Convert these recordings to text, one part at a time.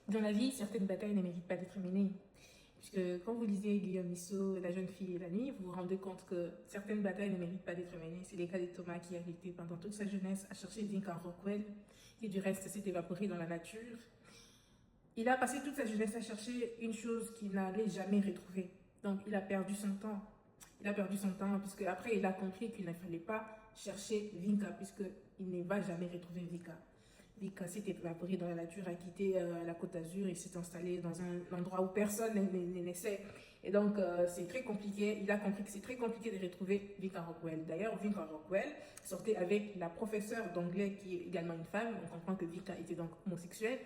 Dans la vie, certaines batailles ne méritent pas d'être menées. Puisque quand vous lisez Guillaume Musso, La jeune fille et la nuit, vous vous rendez compte que certaines batailles ne méritent pas d'être menées. C'est le cas de Thomas qui a lutté pendant toute sa jeunesse à chercher Dinka Rockwell, qui du reste s'est évaporé dans la nature. Il a passé toute sa jeunesse à chercher une chose qu'il n'allait jamais retrouver. Donc il a perdu son temps. Il a perdu son temps puisque après il a compris qu'il ne fallait pas chercher Vinka puisqu'il ne va jamais retrouver Vinka. Vinka s'est évaporé dans la nature, a quitté la Côte d'Azur et s'est installé dans un endroit où personne ne naissait. Et donc c'est très compliqué. Il a compris que c'est très compliqué de retrouver Vinka Rockwell. D'ailleurs, Vinka Rockwell sortait avec la professeure d'anglais qui est également une femme. On comprend que Vinka était donc homosexuel.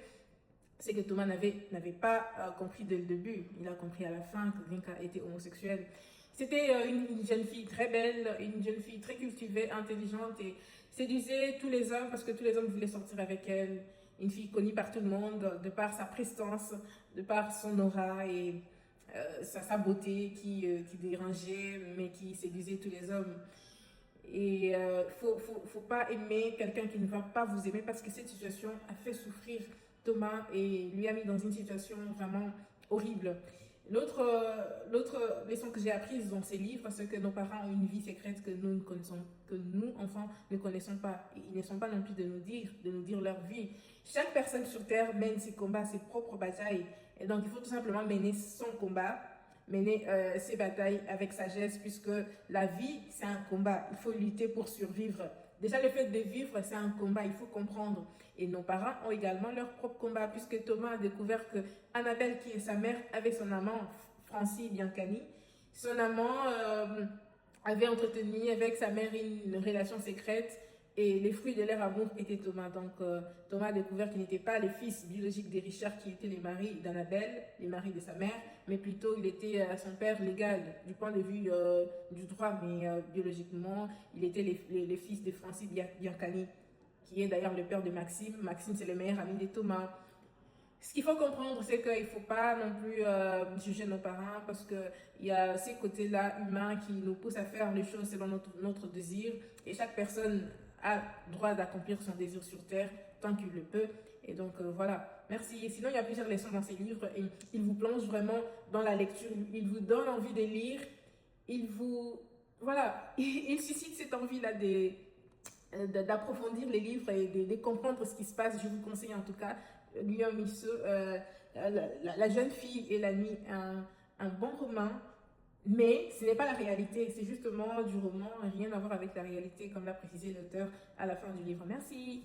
C'est que Thomas n'avait pas compris dès le début. Il a compris à la fin que Vinka était homosexuel. C'était une jeune fille très belle, une jeune fille très cultivée, intelligente et séduisait tous les hommes parce que tous les hommes voulaient sortir avec elle. Une fille connue par tout le monde de par sa prestance, de par son aura et sa beauté qui dérangeait mais qui séduisait tous les hommes. Et faut pas aimer quelqu'un qui ne va pas vous aimer parce que cette situation a fait souffrir Thomas et lui a mis dans une situation vraiment horrible. L'autre leçon que j'ai apprise dans ces livres, c'est que nos parents ont une vie secrète que nous ne connaissons, que nous, enfants, ne connaissons pas. Et ils ne sont pas non plus de nous dire leur vie. Chaque personne sur Terre mène ses combats, ses propres batailles. Et donc, il faut tout simplement mener son combat, mener ses batailles avec sagesse, puisque la vie, c'est un combat. Il faut lutter pour survivre. Déjà, le fait de vivre, c'est un combat, il faut comprendre. Et nos parents ont également leur propre combat, puisque Thomas a découvert que Annabelle, qui est sa mère, avait son amant, Francis Biancani. Son amant avait entretenu avec sa mère une relation secrète et les fruits de leur amour étaient Thomas. Donc, Thomas a découvert qu'il n'était pas le fils biologique des Richard qui étaient les maris d'Annabelle, les maris de sa mère, mais plutôt il était son père légal du point de vue du droit, mais biologiquement, il était les fils de Francis Biancani, qui est d'ailleurs le père de Maxime. Maxime, c'est le meilleur ami de Thomas. Ce qu'il faut comprendre, c'est qu'il ne faut pas non plus juger nos parents parce qu'il y a ces côtés-là humains qui nous poussent à faire les choses selon notre désir. Et chaque personne a droit d'accomplir son désir sur Terre tant qu'il le peut. Et donc voilà, merci. Sinon, il y a plusieurs leçons dans ces livres et ils vous plongent vraiment dans la lecture. Ils vous donnent envie de lire. Ils vous... Voilà, ils suscitent cette envie-là d'approfondir les livres et de comprendre ce qui se passe. Je vous conseille en tout cas Guillaume Musso, la jeune fille et la nuit, un bon roman, mais ce n'est pas la réalité, c'est justement du roman, rien à voir avec la réalité, comme l'a précisé l'auteur à la fin du livre. Merci.